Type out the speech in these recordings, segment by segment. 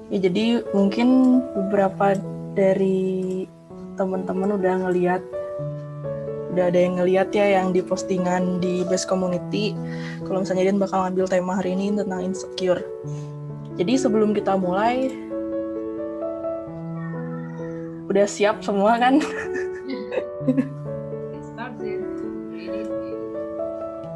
Ya jadi mungkin beberapa dari teman-teman udah ada yang ngeliat ya yang di postingan di Base Community. Kalau misalnya Dian bakal ngambil tema hari ini tentang insecure. Jadi sebelum kita mulai, udah siap semua kan?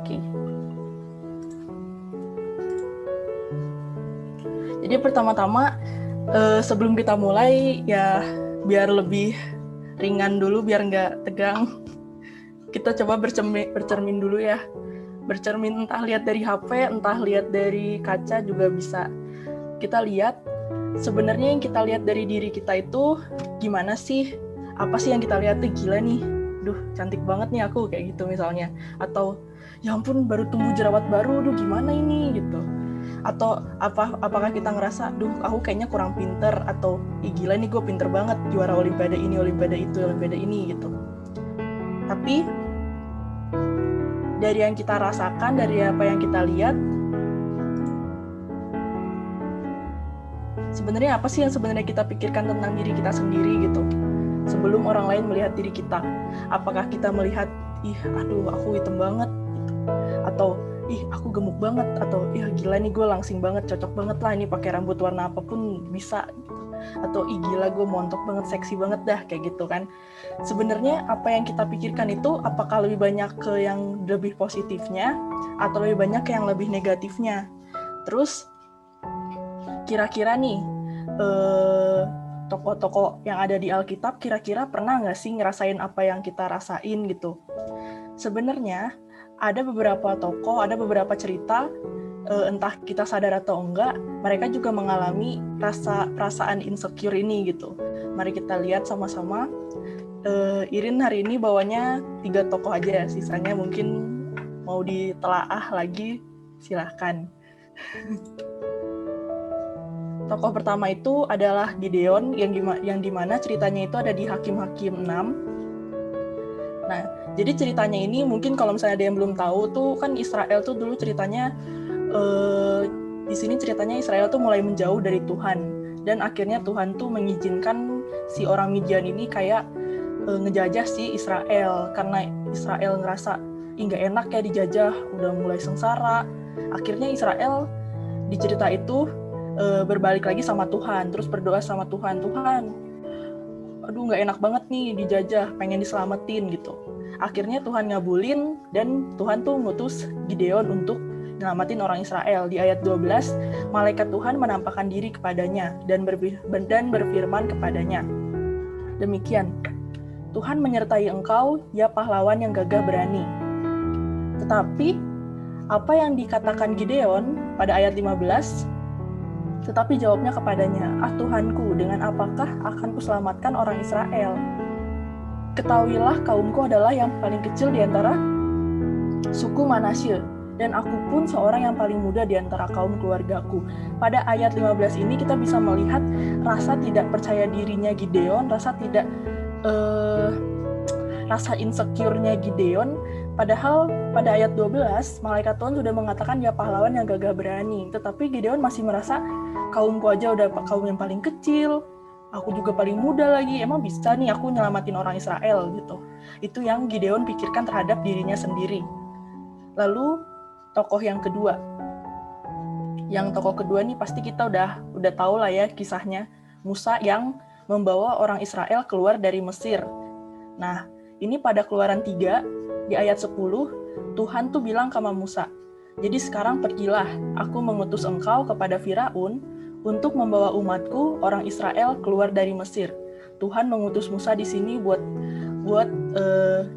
Oke. Jadi pertama-tama sebelum kita mulai ya biar lebih ringan dulu, biar nggak tegang. Kita coba bercermin dulu ya. Bercermin entah lihat dari HP, entah lihat dari kaca juga bisa. Kita lihat sebenarnya yang kita lihat dari diri kita itu gimana sih? Apa sih yang kita lihat tuh gila nih? Duh, cantik banget nih aku kayak gitu misalnya. Atau ya ampun baru tumbuh jerawat baru, duh gimana ini gitu. Atau apakah kita ngerasa, duh aku kayaknya kurang pinter, atau gila nih gue pinter banget juara olimpiade ini, olimpiade itu, olimpiade ini gitu. Tapi dari yang kita rasakan, dari apa yang kita lihat, sebenarnya apa sih yang sebenarnya kita pikirkan tentang diri kita sendiri gitu sebelum orang lain melihat diri kita. Apakah kita melihat, ih aduh aku hitam banget gitu. Atau ih aku gemuk banget, atau ih gila nih gue langsing banget, cocok banget lah ini pakai rambut warna apapun bisa gitu. Atau ih gila gue montok banget, seksi banget dah kayak gitu kan. Sebenarnya apa yang kita pikirkan itu apakah lebih banyak ke yang lebih positifnya atau lebih banyak ke yang lebih negatifnya. Terus kira-kira nih tokoh-tokoh yang ada di Alkitab kira-kira pernah nggak sih ngerasain apa yang kita rasain gitu. Sebenarnya ada beberapa tokoh, ada beberapa cerita, entah kita sadar atau enggak, mereka juga mengalami perasaan insecure ini gitu. Mari kita lihat sama-sama. Irin hari ini bawanya 3 tokoh aja, sisanya mungkin mau ditelaah lagi, silahkan. Tokoh pertama itu adalah Gideon yang dimana ceritanya itu ada di Hakim-Hakim 6. Nah, jadi ceritanya ini mungkin kalau misalnya ada yang belum tahu tuh kan Israel tuh dulu ceritanya di sini ceritanya Israel tuh mulai menjauh dari Tuhan dan akhirnya Tuhan tuh mengizinkan si orang Midian ini kayak ngejajah si Israel karena Israel ngerasa nggak enak ya dijajah, udah mulai sengsara. Akhirnya Israel di cerita itu berbalik lagi sama Tuhan, terus berdoa sama Tuhan, aduh nggak enak banget nih dijajah, pengen diselamatin gitu. Akhirnya Tuhan ngabulin dan Tuhan tuh ngutus Gideon untuk nyelamatin orang Israel. Di ayat 12, malaikat Tuhan menampakkan diri kepadanya dan berfirman kepadanya, demikian, Tuhan menyertai engkau, ya pahlawan yang gagah berani. Tetapi apa yang dikatakan Gideon pada ayat 15, tetapi jawabnya kepadanya, Tuhanku, dengan apakah akan kuselamatkan orang Israel? Ketahuilah kaumku adalah yang paling kecil di antara suku Manasye, dan aku pun seorang yang paling muda di antara kaum keluargaku. Pada ayat 15 ini kita bisa melihat rasa tidak percaya dirinya Gideon, rasa insecure-nya Gideon, padahal pada ayat 12 malaikat Tuhan sudah mengatakan dia pahlawan yang gagah berani, tetapi Gideon masih merasa kaumku aja udah kaum yang paling kecil, aku juga paling muda lagi, emang bisa nih aku nyelamatin orang Israel gitu. Itu yang Gideon pikirkan terhadap dirinya sendiri. Lalu tokoh yang kedua, nih pasti kita udah tahu lah ya kisahnya, Musa yang membawa orang Israel keluar dari Mesir. Nah, ini pada Keluaran 3 di ayat 10, Tuhan tuh bilang sama Musa, jadi sekarang pergilah, aku mengutus engkau kepada Firaun untuk membawa umatku orang Israel keluar dari Mesir. Tuhan mengutus Musa di sini buat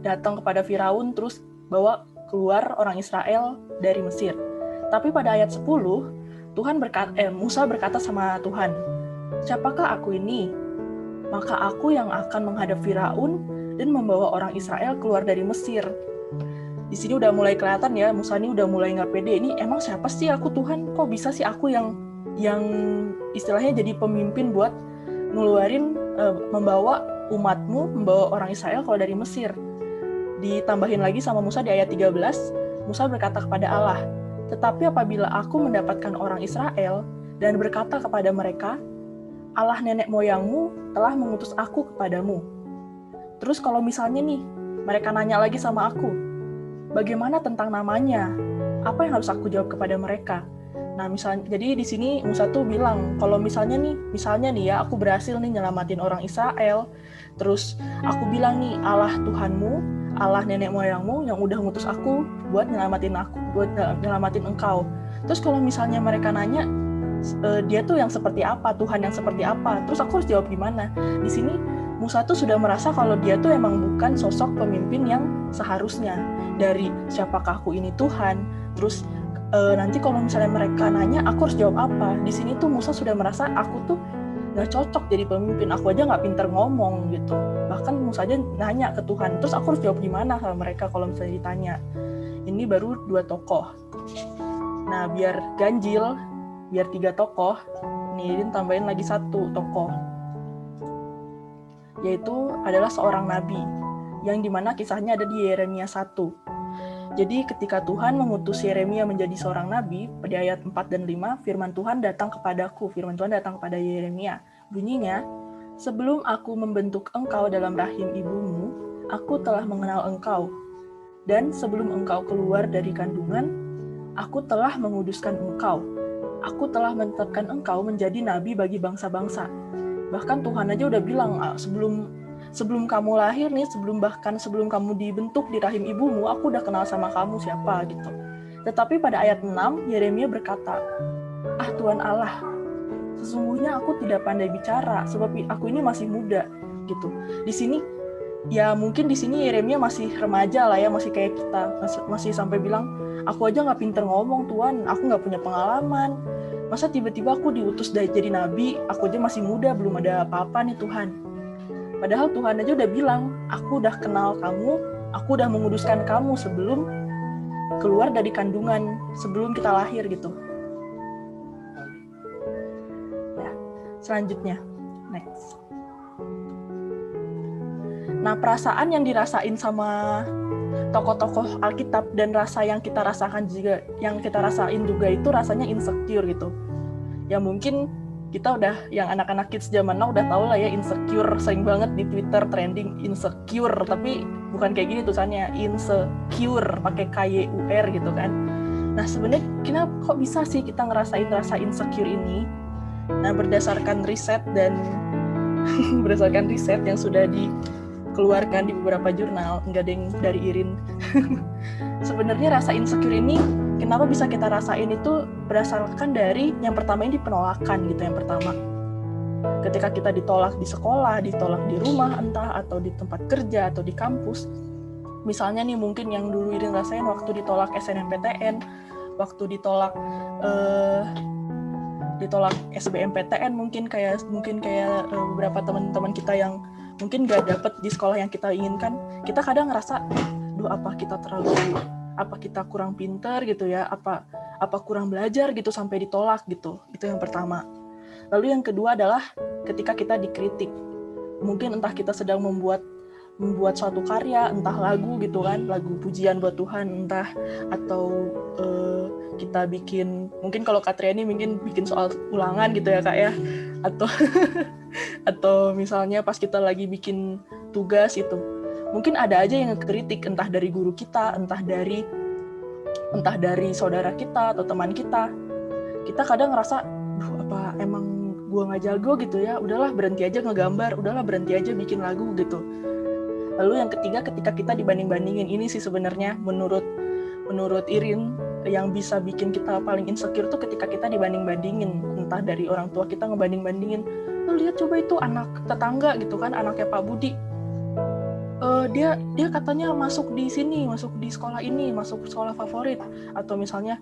datang kepada Firaun terus bawa keluar orang Israel dari Mesir. Tapi pada ayat 10, Musa berkata sama Tuhan, siapakah aku ini? Maka aku yang akan menghadap Firaun dan membawa orang Israel keluar dari Mesir. Di sini udah mulai kelihatan ya, Musa ini udah mulai nggak pede. Ini emang siapa sih aku Tuhan? Kok bisa sih aku yang istilahnya jadi pemimpin buat ngeluarin, membawa umatmu, membawa orang Israel keluar dari Mesir. Ditambahin lagi sama Musa di ayat 13, Musa berkata kepada Allah, tetapi apabila aku mendapatkan orang Israel, dan berkata kepada mereka, Allah nenek moyangmu telah mengutus aku kepadamu. Terus kalau misalnya nih, mereka nanya lagi sama aku, bagaimana tentang namanya? Apa yang harus aku jawab kepada mereka? Nah, misalnya, jadi di sini Musa tuh bilang, kalau misalnya nih ya, aku berhasil nih nyelamatin orang Israel, terus aku bilang nih, Allah Tuhanmu, Allah nenek moyangmu yang udah ngutus aku buat nyelamatin engkau. Terus kalau misalnya mereka nanya, dia tuh yang seperti apa, Tuhan yang seperti apa, terus aku harus jawab gimana? Di sini Musa tuh sudah merasa kalau dia tuh emang bukan sosok pemimpin yang seharusnya. Dari siapakah aku ini Tuhan, terus nanti kalau misalnya mereka nanya, aku harus jawab apa? Di sini tuh Musa sudah merasa aku tuh nggak cocok jadi pemimpin, aku aja nggak pinter ngomong gitu. Bahkan Musa aja nanya ke Tuhan, terus aku harus jawab gimana sama mereka kalau misalnya ditanya. Ini baru 2 tokoh. Nah, biar ganjil, biar 3 tokoh, nih tambahin lagi 1 tokoh, yaitu adalah seorang nabi, yang dimana kisahnya ada di Yeremia 1. Jadi ketika Tuhan mengutus Yeremia menjadi seorang nabi, pada ayat 4 dan 5, firman Tuhan datang kepada Yeremia. Bunyinya, sebelum aku membentuk engkau dalam rahim ibumu, aku telah mengenal engkau. Dan sebelum engkau keluar dari kandungan, aku telah menguduskan engkau. Aku telah menetapkan engkau menjadi nabi bagi bangsa-bangsa. Bahkan Tuhan aja udah bilang, sebelum kamu lahir nih, sebelum kamu dibentuk di rahim ibumu, aku udah kenal sama kamu siapa gitu. Tetapi pada ayat 6, Yeremia berkata, Tuhan Allah, sesungguhnya aku tidak pandai bicara, sebab aku ini masih muda gitu. Di sini, ya mungkin di sini Yeremia masih remaja lah ya, masih kayak kita, masih sampai bilang, aku aja nggak pinter ngomong Tuhan, aku nggak punya pengalaman. Masa tiba-tiba aku diutus jadi nabi, aku aja masih muda, belum ada apa-apa nih Tuhan. Padahal Tuhan aja udah bilang, aku udah kenal kamu, aku udah menguduskan kamu sebelum keluar dari kandungan, sebelum kita lahir gitu. Ya, selanjutnya, next. Nah, perasaan yang dirasain sama tokoh-tokoh Alkitab dan rasa yang kita rasain juga itu rasanya insecure gitu. Ya mungkin kita udah, yang anak-anak kids zaman now udah tahu lah ya, insecure, sering banget di Twitter trending insecure, tapi bukan kayak gini tulisannya, insecure pakai KYUR gitu kan. Nah, sebenarnya kok bisa sih kita ngerasain rasa insecure ini? Nah, berdasarkan riset yang sudah dikeluarkan di beberapa jurnal, enggak ada yang dari IRIN. Sebenarnya rasa insecure ini kenapa bisa kita rasain itu berdasarkan dari yang pertama ini penolakan gitu. Yang pertama, ketika kita ditolak di sekolah, ditolak di rumah entah, atau di tempat kerja atau di kampus. Misalnya nih mungkin yang dulu Irin rasain waktu ditolak SNMPTN, waktu ditolak SBMPTN, mungkin kayak beberapa teman-teman kita yang mungkin gak dapet di sekolah yang kita inginkan. Kita kadang ngerasa, apa kita kurang pintar gitu ya, apa kurang belajar gitu sampai ditolak gitu. Itu yang pertama. Lalu yang kedua adalah ketika kita dikritik. Mungkin entah kita sedang membuat suatu karya, entah lagu gitu kan, lagu pujian buat Tuhan, entah atau kita bikin, mungkin kalau Kak Triani mungkin bikin soal ulangan gitu ya Kak ya, atau misalnya pas kita lagi bikin tugas itu, mungkin ada aja yang kritik, entah dari guru kita, entah dari saudara kita atau teman kita. Kita kadang ngerasa, apa emang gue nggak jago gitu ya, udahlah berhenti aja ngegambar, udahlah berhenti aja bikin lagu gitu. Lalu yang ketiga, ketika kita dibanding-bandingin, ini sih sebenarnya menurut Irin yang bisa bikin kita paling insecure tuh ketika kita dibanding-bandingin, entah dari orang tua kita ngebanding-bandingin, lu lihat coba itu anak tetangga gitu kan, anaknya Pak Budi, dia katanya masuk di sini, masuk di sekolah ini, masuk sekolah favorit, atau misalnya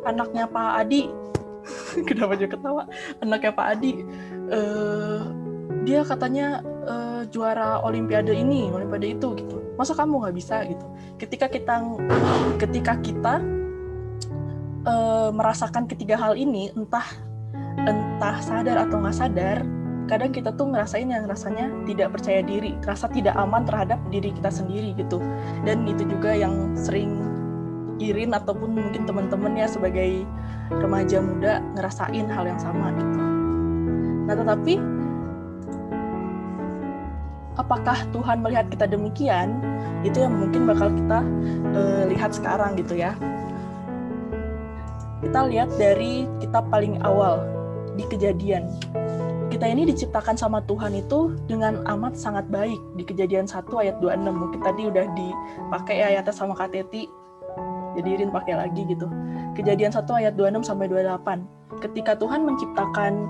anaknya Pak Adi, kenapa juga ketawa, anaknya Pak Adi, dia katanya juara olimpiade ini, olimpiade itu gitu. Masa kamu nggak bisa gitu? Ketika kita merasakan ketiga hal ini, entah sadar atau nggak sadar, kadang kita tuh ngerasain yang rasanya tidak percaya diri, rasa tidak aman terhadap diri kita sendiri gitu. Dan itu juga yang sering Irin ataupun mungkin teman-teman ya sebagai remaja muda ngerasain hal yang sama gitu. Nah, tetapi apakah Tuhan melihat kita demikian? Itu yang mungkin bakal kita lihat sekarang gitu ya. Kita lihat dari kitab paling awal di Kejadian. Kita ini diciptakan sama Tuhan itu dengan amat sangat baik. Di Kejadian 1 ayat 26. Mungkin tadi udah dipakai ayatnya sama Kak Teti. Jadi Irin pakai lagi gitu. Kejadian 1 ayat 26 sampai 28. Ketika Tuhan menciptakan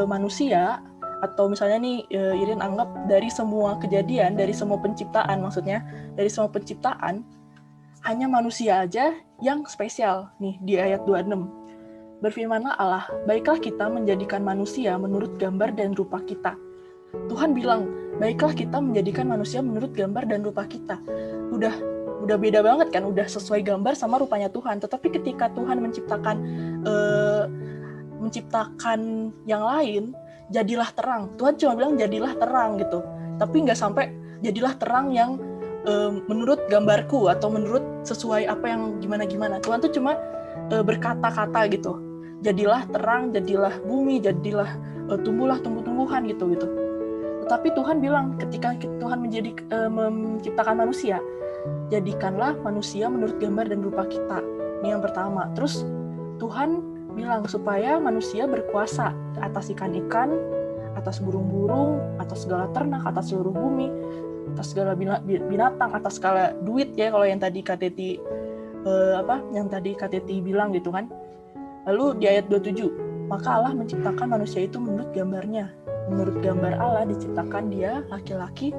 manusia, atau misalnya nih Irin anggap dari semua kejadian, dari semua penciptaan maksudnya, dari semua penciptaan, hanya manusia aja yang spesial nih di ayat 26. Berfirmanlah Allah, baiklah kita menjadikan manusia menurut gambar dan rupa kita. Tuhan bilang, baiklah kita menjadikan manusia menurut gambar dan rupa kita. Udah beda banget kan, udah sesuai gambar sama rupanya Tuhan. Tetapi ketika Tuhan menciptakan yang lain, jadilah terang. Tuhan cuma bilang jadilah terang gitu. Tapi nggak sampai jadilah terang yang menurut gambarku atau menurut sesuai apa yang gimana-gimana. Tuhan tuh cuma berkata-kata gitu. Jadilah terang, jadilah bumi, jadilah tumbuhlah tumbuh-tumbuhan gitu. Tetapi Tuhan bilang ketika Tuhan menciptakan manusia, jadikanlah manusia menurut gambar dan rupa kita. Ini yang pertama. Terus Tuhan bilang supaya manusia berkuasa atas ikan-ikan, atas burung-burung, atas segala ternak, atas seluruh bumi, atas segala binatang, atas segala duit ya kalau yang tadi KTT bilang gitu kan. Lalu di ayat 27, maka Allah menciptakan manusia itu menurut gambarnya. Menurut gambar Allah diciptakan dia, laki-laki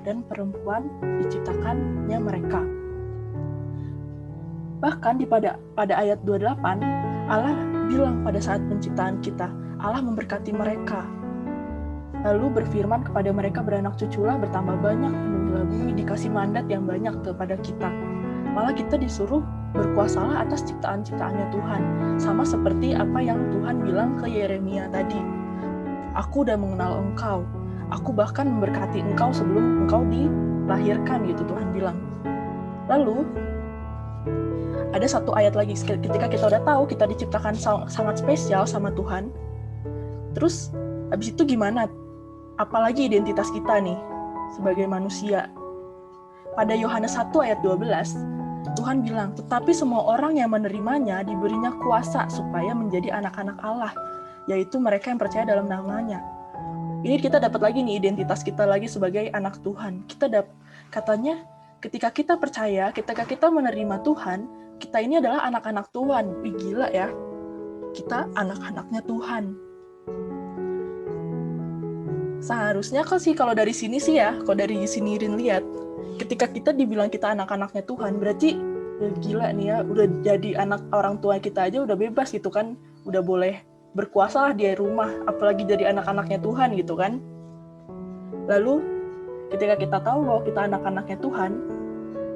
dan perempuan diciptakannya mereka. Bahkan pada ayat 28, Allah bilang pada saat penciptaan kita, Allah memberkati mereka. Lalu berfirman kepada mereka, beranak cuculah, bertambah banyak, penuhilah bumi, dikasih mandat yang banyak kepada kita. Malah kita disuruh berkuasalah atas ciptaan-ciptaannya Tuhan. Sama seperti apa yang Tuhan bilang ke Yeremia tadi. Aku udah mengenal engkau. Aku bahkan memberkati engkau sebelum engkau dilahirkan gitu Tuhan bilang. Lalu ada satu ayat lagi ketika kita udah tahu kita diciptakan sangat spesial sama Tuhan. Terus habis itu gimana? Apalagi identitas kita nih sebagai manusia. Pada Yohanes 1 ayat 12, Tuhan bilang, tetapi semua orang yang menerimanya diberinya kuasa supaya menjadi anak-anak Allah, yaitu mereka yang percaya dalam namanya. Ini kita dapat lagi nih identitas kita lagi sebagai anak Tuhan. Katanya ketika kita percaya, ketika kita menerima Tuhan, kita ini adalah anak-anak Tuhan. Wih gila ya, kita anak-anaknya Tuhan. Seharusnya kalau dari sini sih ya, kalau dari sini Rin lihat, ketika kita dibilang kita anak-anaknya Tuhan, berarti gila nih ya, udah jadi anak orang tua kita aja udah bebas gitu kan, udah boleh berkuasa lah di rumah, apalagi jadi anak-anaknya Tuhan gitu kan. Lalu ketika kita tahu bahwa kita anak-anaknya Tuhan,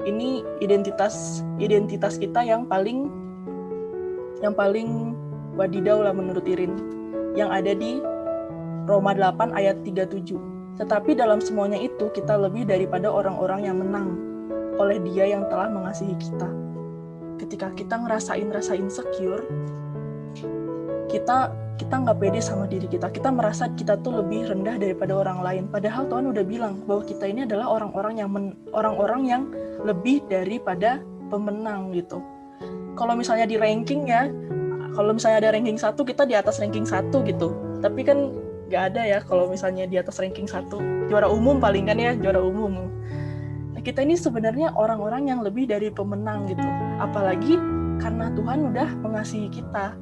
ini identitas kita yang paling wadidaw lah menurut Irin, yang ada di Roma 8 ayat 37. Tetapi dalam semuanya itu kita lebih daripada orang-orang yang menang oleh Dia yang telah mengasihi kita. Ketika kita ngerasain insecure, kita nggak pede sama diri kita. Kita merasa kita tuh lebih rendah daripada orang lain. Padahal Tuhan udah bilang bahwa kita ini adalah orang-orang yang lebih daripada pemenang gitu. Kalau misalnya di ranking ya, kalau misalnya ada ranking 1, kita di atas ranking 1 gitu. Tapi kan nggak ada ya kalau misalnya di atas ranking 1. Juara umum paling kan ya, juara umum. Nah, kita ini sebenarnya orang-orang yang lebih dari pemenang gitu. Apalagi karena Tuhan udah mengasihi kita.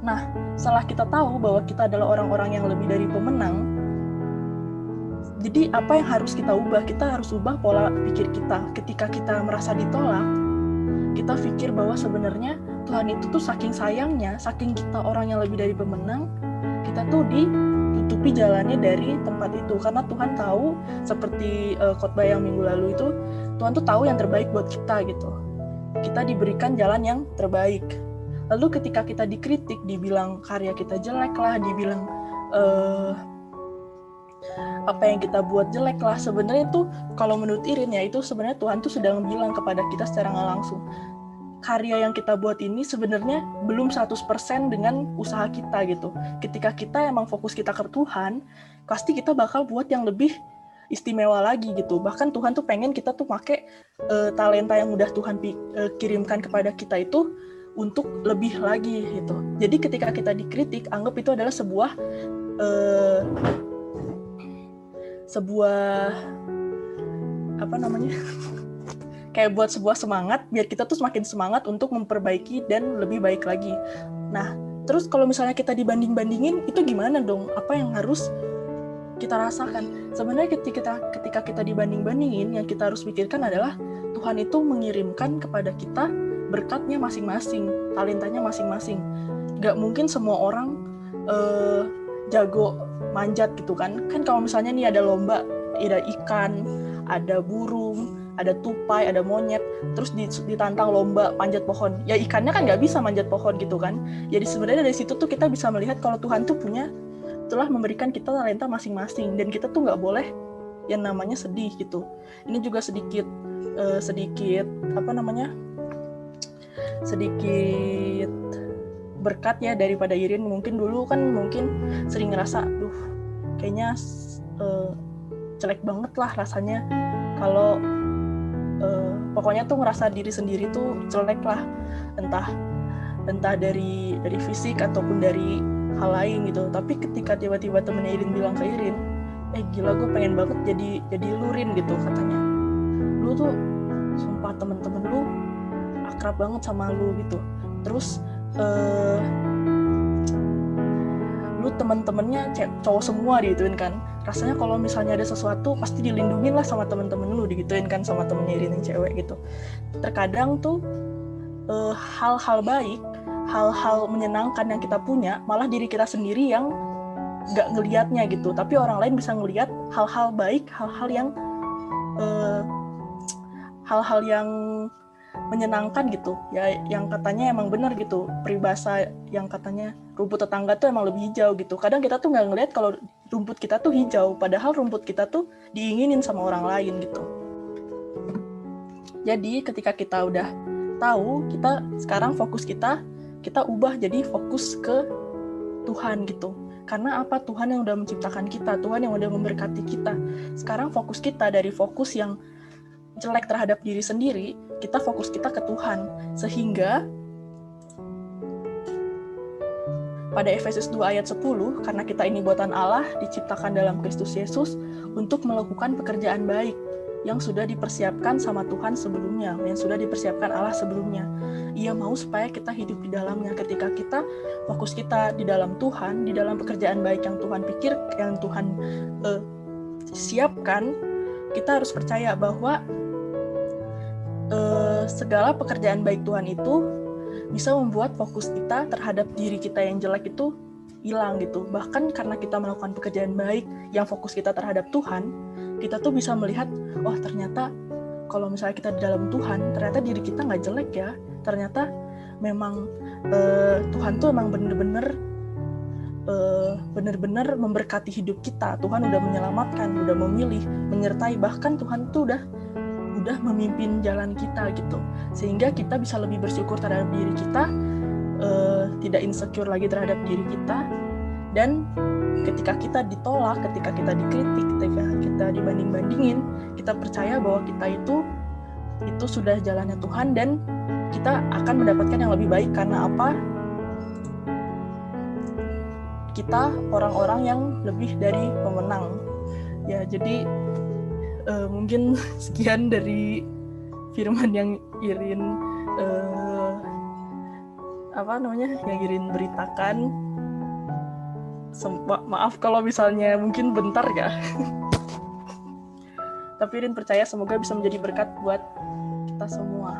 Nah, setelah kita tahu bahwa kita adalah orang-orang yang lebih dari pemenang, jadi apa yang harus kita ubah? Kita harus ubah pola pikir kita. Ketika kita merasa ditolak, kita pikir bahwa sebenarnya Tuhan itu tuh saking sayangnya, saking kita orang yang lebih dari pemenang, kita tuh ditutupi jalannya dari tempat itu. Karena Tuhan tahu, seperti khotbah yang minggu lalu itu, Tuhan tuh tahu yang terbaik buat kita gitu. Kita diberikan jalan yang terbaik. Lalu ketika kita dikritik, dibilang karya kita jelek lah, dibilang apa yang kita buat jelek lah. Sebenarnya itu kalau menurut Irin ya, itu sebenarnya Tuhan tuh sedang bilang kepada kita secara nggak langsung, karya yang kita buat ini sebenarnya belum 100% dengan usaha kita gitu. Ketika kita emang fokus kita ke Tuhan, pasti kita bakal buat yang lebih istimewa lagi gitu. Bahkan Tuhan tuh pengen kita tuh pakai talenta yang udah Tuhan kirimkan kepada kita itu untuk lebih lagi gitu. Jadi ketika kita dikritik, anggap itu adalah sebuah apa namanya? Kayak buat sebuah semangat, biar kita tuh semakin semangat untuk memperbaiki dan lebih baik lagi. Nah, terus kalau misalnya kita dibanding-bandingin, itu gimana dong? Apa yang harus kita rasakan? Sebenarnya ketika kita dibanding-bandingin, yang kita harus pikirkan adalah Tuhan itu mengirimkan kepada kita berkatnya masing-masing, talentanya masing-masing. Gak mungkin semua orang jago manjat gitu kan. Kan kalau misalnya nih ada lomba, ada ikan, ada burung, ada tupai, ada monyet, terus ditantang lomba panjat pohon. Ya ikannya kan nggak bisa manjat pohon gitu kan. Jadi sebenarnya dari situ tuh kita bisa melihat kalau Tuhan tuh telah memberikan kita talenta masing-masing, dan kita tuh nggak boleh yang namanya sedih gitu. Ini juga sedikit berkat ya daripada Irin. Mungkin dulu kan sering ngerasa, kayaknya jelek banget lah rasanya kalau pokoknya tuh ngerasa diri sendiri tuh jelek lah, entah dari fisik ataupun dari hal lain gitu. Tapi ketika tiba-tiba temennya Irin bilang ke Irin, gila gue pengen banget jadi lu Rin gitu, katanya lu tuh sumpah temen-temen lu akrab banget sama lu gitu, terus lu temen-temennya cowok semua digituin kan. Rasanya kalau misalnya ada sesuatu pasti dilindungin lah sama temen-temen lu, digituin kan sama temennya Irin yang cewek gitu. Terkadang tuh hal-hal baik, hal-hal menyenangkan yang kita punya, malah diri kita sendiri yang gak ngelihatnya gitu, tapi orang lain bisa ngelihat hal-hal baik, hal-hal yang menyenangkan gitu ya, yang katanya emang benar gitu, peribahasa yang katanya rumput tetangga tuh emang lebih hijau gitu. Kadang kita tuh nggak ngelihat kalau rumput kita tuh hijau, padahal rumput kita tuh diinginin sama orang lain gitu. Jadi ketika kita udah tahu, kita sekarang fokus kita ubah jadi fokus ke Tuhan gitu. Karena apa? Tuhan yang udah menciptakan kita, Tuhan yang udah memberkati kita. Sekarang fokus kita dari fokus yang jelek terhadap diri sendiri, kita fokus kita ke Tuhan. Sehingga pada Efesus 2 ayat 10, karena kita ini buatan Allah, diciptakan dalam Kristus Yesus untuk melakukan pekerjaan baik yang sudah dipersiapkan sama Tuhan sebelumnya, yang sudah dipersiapkan Allah sebelumnya. Ia mau supaya kita hidup di dalamnya. Ketika kita fokus kita di dalam Tuhan, di dalam pekerjaan baik yang Tuhan pikir, yang Tuhan siapkan, kita harus percaya bahwa segala pekerjaan baik Tuhan itu bisa membuat fokus kita terhadap diri kita yang jelek itu hilang gitu. Bahkan karena kita melakukan pekerjaan baik yang fokus kita terhadap Tuhan, kita tuh bisa melihat, ternyata kalau misalnya kita di dalam Tuhan, ternyata diri kita nggak jelek ya. Ternyata memang Tuhan tuh emang bener-bener memberkati hidup kita. Tuhan udah menyelamatkan, udah memilih, menyertai, bahkan Tuhan tuh udah memimpin jalan kita gitu. Sehingga kita bisa lebih bersyukur terhadap diri kita, tidak insecure lagi terhadap diri kita. Dan ketika kita ditolak, ketika kita dikritik, ketika kita dibanding-bandingin, kita percaya bahwa kita itu sudah jalannya Tuhan, dan kita akan mendapatkan yang lebih baik. Karena apa? Kita orang-orang yang lebih dari pemenang. Ya, jadi mungkin sekian dari firman yang Irin yang Irin beritakan. Maaf kalau misalnya mungkin bentar ya. Tapi Irin percaya semoga bisa menjadi berkat buat kita semua.